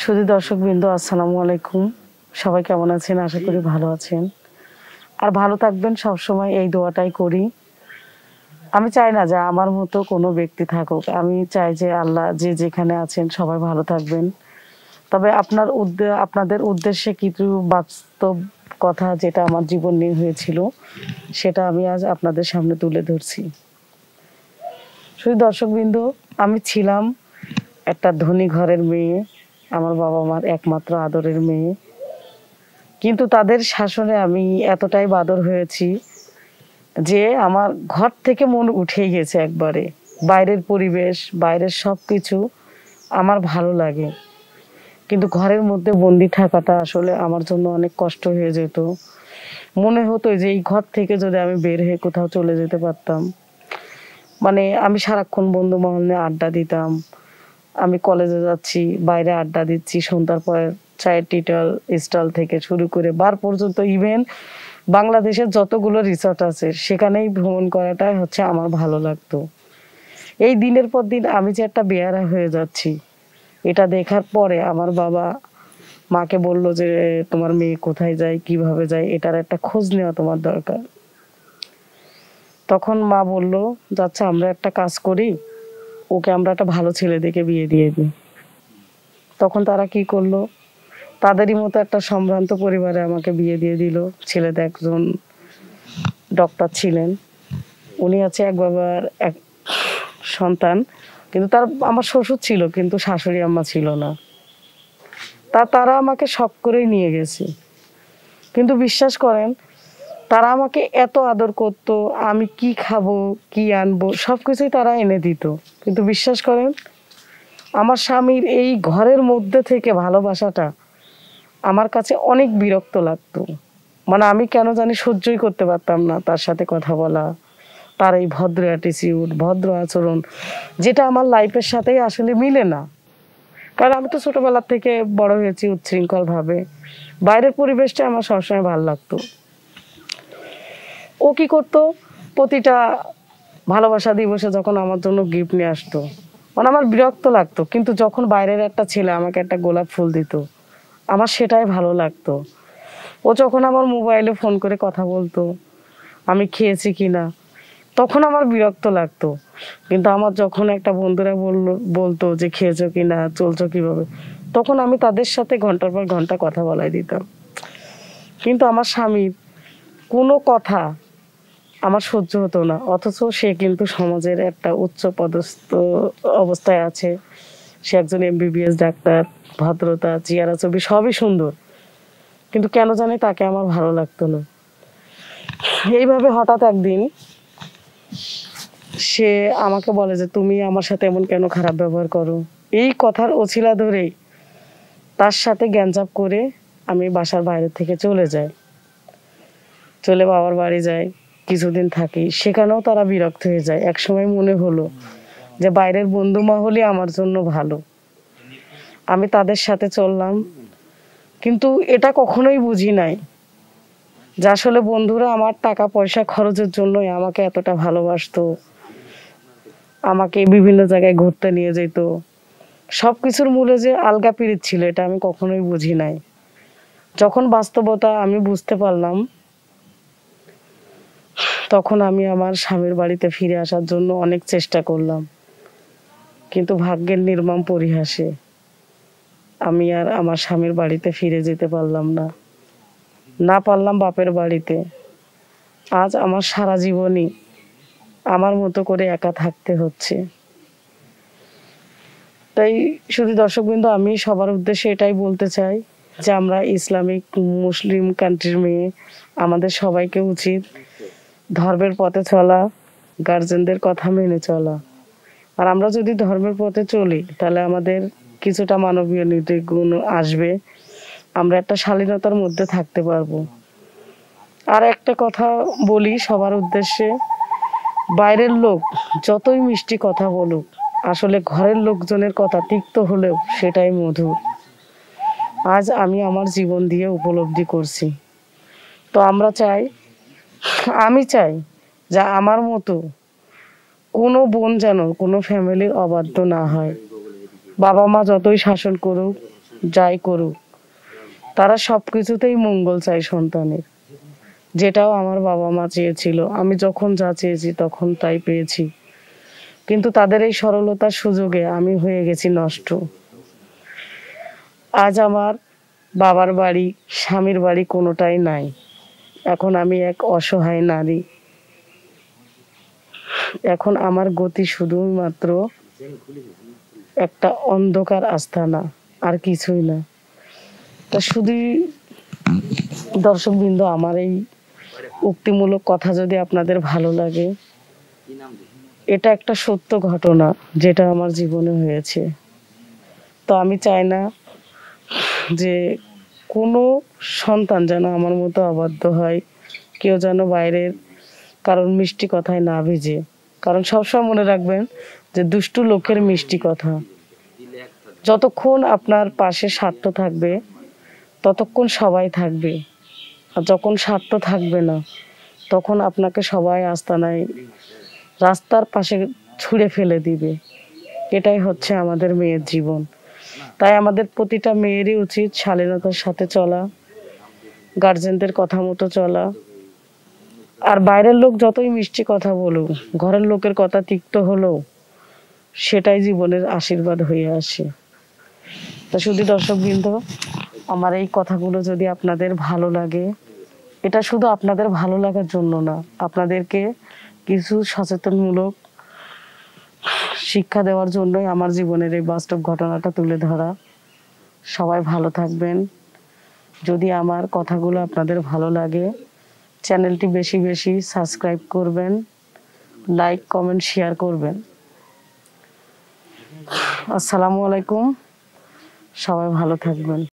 শুধু দর্শকবৃন্দ, আসসালামু আলাইকুম। সবাই কেমন আছেন? আশা করি ভালো আছেন, আর ভালো থাকবেন সব সময়, এই দোয়াটাই করি। আমি চাই না যে আমার মতো কোনো ব্যক্তি থাকুক, আমি চাই যে আল্লাহ যে যেখানে আছেন সবাই ভালো থাকবেন। তবে আপনাদের উদ্দেশ্যে কিছু বাস্তব কথা, যেটা আমার জীবন নিয়ে হয়েছিল, সেটা আমি আজ আপনাদের সামনে তুলে ধরছি। শুধু দর্শকবৃন্দ, আমি ছিলাম একটা ধনী ঘরের মেয়ে, আমার বাবা মার একমাত্র আদরের মেয়ে। কিন্তু তাদের শাসনে আমি এতটাই বাদর হয়েছি যে আমার ঘর থেকে মন উঠেই গেছে একবারে। বাইরের পরিবেশ, বাইরের সব কিছু আমার ভালো লাগে, কিন্তু ঘরের মধ্যে বন্দি থাকাটা আসলে আমার জন্য অনেক কষ্ট হয়ে যেত। মনে হতো যে এই ঘর থেকে যদি আমি বের হয়ে কোথাও চলে যেতে পারতাম। মানে আমি সারাক্ষণ বন্ধু মহল নিয়ে আড্ডা দিতাম। আমি কলেজে যাচ্ছি, বাইরে আড্ডা দিচ্ছি, সন্ধ্যার পর চায়ের টিটল স্টল থেকে শুরু করে বার পর্যন্ত, ইভেন বাংলাদেশের যতগুলো রিসর্ট আছে সেখানেই ভ্রমণ করাটাই হচ্ছে আমার ভালো লাগতো। এই দিনের পর দিন আমি যে একটা বেয়ারা হয়ে যাচ্ছি, এটা দেখার পরে আমার বাবা মাকে বলল যে তোমার মেয়ে কোথায় যায়, কিভাবে যায়, এটার একটা খোঁজ নেওয়া তোমার দরকার। তখন মা বলল, যাচ্ছে আমরা একটা কাজ করি, ওকে আমরা একটা ভালো ছেলে দেখে বিয়ে দিয়ে দিই। তখন তারা কি করলো, তাদেরই মতো একটা সম্ভ্রান্ত পরিবারে আমাকে বিয়ে দিয়ে দিল। ছেলেটা একজন ডক্টর ছিলেন, উনি আছে এক বাবার এক সন্তান। কিন্তু আমার শ্বশুর ছিল, কিন্তু শাশুড়ি আম্মা ছিল না। তারা আমাকে শখ করেই নিয়ে গেছে। কিন্তু বিশ্বাস করেন, তারা আমাকে এত আদর করত, আমি কি খাবো কি আনবো সবকিছুই তারা এনে দিত। কিন্তু বিশ্বাস করেন, আমার স্বামীর এই ঘরের মধ্যে থেকে ভালোবাসাটা আমার কাছে অনেক বিরক্ত লাগতো। মানে আমি কেন জানি সহ্যই করতে পারতাম না তার সাথে কথা বলা, তার এই ভদ্র অ্যাটিটিউড, ভদ্র আচরণ, যেটা আমার লাইফের সাথেই আসলে মিলে না। কারণ আমি তো ছোটবেলা থেকে বড় হয়েছি উচ্ছৃঙ্খল ভাবে, বাইরের পরিবেশটা আমার সবসময় ভালো লাগতো। ও কি করতো, প্রতিটা ভালোবাসা দিবসে যখন আমার জন্য গিফট নিয়ে আসতো, মানে আমার বিরক্ত লাগতো। কিন্তু যখন বাইরের একটা ছেলে আমাকে একটা গোলাপ ফুল দিত, আমার সেটাই ভালো লাগতো। ও যখন আমার মোবাইলে ফোন করে কথা বলতো আমি খেয়েছি কিনা, তখন আমার বিরক্ত লাগতো। কিন্তু আমার যখন একটা বন্ধুরা বলতো যে খেয়েছো কিনা, চলছো কিভাবে, তখন আমি তাদের সাথে ঘন্টার পর ঘন্টা কথা বলাই দিতাম। কিন্তু আমার স্বামীর কোনো কথা আমার সহ্য হতো না, অথচ সে কিন্তু সমাজের একটা উচ্চ পদস্থ অবস্থায় আছে। সে একজন এমবিবিএস ডাক্তার, ভদ্রতা, চেহারা ছবি সবই সুন্দর, কিন্তু কেন জানি তাকে আমার ভালো লাগতো না। এইভাবে হঠাৎ একদিন সে আমাকে বলে যে তুমি আমার সাথে এমন কেন খারাপ ব্যবহার করো। এই কথার অছিলা ধরেই তার সাথে গ্যাঞ্জাপ করে আমি বাসার বাইরে থেকে চলে যাই, চলে বাবার বাড়ি যাই, কিছুদিন থাকি। সেখানেও তারা বিরক্ত হয়ে যায়। একসময় মনে হলো যে বাইরের বন্ধু মহলই আমার জন্য ভালো, আমি তাদের সাথে চললাম। কিন্তু এটা কখনোই বুঝি নাই যে আসলে বন্ধুরা আমার টাকা পয়সা খরচের জন্যই আমাকে এতটা ভালোবাসতো, আমাকে বিভিন্ন জায়গায় ঘুরতে নিয়ে যেত। সবকিছুর মূলে যে আলগা পিরিত ছিল, এটা আমি কখনোই বুঝি নাই। যখন বাস্তবতা আমি বুঝতে পারলাম, তখন আমি আমার স্বামীর বাড়িতে ফিরে আসার জন্য অনেক চেষ্টা করলাম, কিন্তু ভাগ্যের নির্মম পরিহাসে আমি আর আমার স্বামীর বাড়িতে ফিরে যেতে পারলাম না, না পারলাম বাপের বাড়িতে। আজ আমার সারা জীবনই আমার মতো করে একা থাকতে হচ্ছে। তাই শুধু দর্শকবৃন্দ, আমি সবার উদ্দেশ্যে এটাই বলতে চাই যে আমরা ইসলামিক মুসলিম কান্ট্রির মেয়ে, আমাদের সবাইকে উচিত ধর্মের পথে চলা, গার্জেনদের কথা মেনে চলা। আর আমরা যদি ধর্মের পথে চলি, তাহলে আমাদের কিছুটা মানবীয় নীতিগুণ আসবে, আমরা একটা শালীনতার মধ্যে থাকতে পারবো। আর একটা কথা বলি সবার উদ্দেশ্যে, বাইরের লোক যতই মিষ্টি কথা বলুক, আসলে ঘরের লোকজনের কথা তিক্ত হলেও সেটাই মধুর। আজ আমি আমার জীবন দিয়ে উপলব্ধি করছি। তো আমি চাই যে আমার মতো কোনো বোন যেন কোনো ফ্যামিলির অবাধ্য না হয়। বাবা মা যতই শাসন করুক, যাই করুক, তারা সব কিছুতেই মঙ্গল চায় সন্তানের, যেটাও আমার বাবা মা চেয়েছিল। আমি যখন যা চেয়েছি তখন তাই পেয়েছি, কিন্তু তাদের এই সরলতার সুযোগে আমি হয়ে গেছি নষ্ট। আজ আমার বাবার বাড়ি, স্বামীর বাড়ি কোনোটাই নাই। এখন আমি এক অসহায় নারী। এখন আমার গতি শুধুমাত্র একটা অন্ধকার আস্তানা, আর কিছুই না। তা শুধুই দর্শকবৃন্দ, আমার এই উক্তিমূলক কথা যদি আপনাদের ভালো লাগে, এটা একটা সত্য ঘটনা যেটা আমার জীবনে হয়েছে। তো আমি চাই না যে কোনো সন্তান যেন আমার মতো অবাধ্য হয়, কেউ যেন বাইরের কারণ মিষ্টি কথায় না ভিজে। কারণ সবসময় মনে রাখবেন যে দুষ্টু লোকের মিষ্টি কথা, যতক্ষণ আপনার পাশে স্বার্থ থাকবে ততক্ষণ সবাই থাকবে, আর যখন স্বার্থ থাকবে না তখন আপনাকে সবাই আস্তানায় রাস্তার পাশে ছুঁড়ে ফেলে দিবে। এটাই হচ্ছে আমাদের মেয়ের জীবন। তাই আমাদের প্রতিটা মেয়েরই উচিত শালীনতার সাথে চলা, গার্জেনদের কথা মতো চলা। আর বাইরের লোক যতই মিষ্টি কথা বলুক, ঘরের লোকের কথা তিক্ত হলেও সেটাই জীবনের আশীর্বাদ হয়ে আসে। তা শুধু দর্শকবৃন্দ, আমার এই কথাগুলো যদি আপনাদের ভালো লাগে, এটা শুধু আপনাদের ভালো লাগার জন্য না, আপনাদেরকে কিছু সচেতনমূলক শিক্ষা দেওয়ার জন্যই আমার জীবনের এই বাস্তব ঘটনাটা তুলে ধরা। সবাই ভালো থাকবেন। যদি আমার কথাগুলো আপনাদের ভালো লাগে, চ্যানেলটি বেশি বেশি সাবস্ক্রাইব করবেন, লাইক কমেন্ট শেয়ার করবেন। আসসালামু আলাইকুম, সবাই ভালো থাকবেন।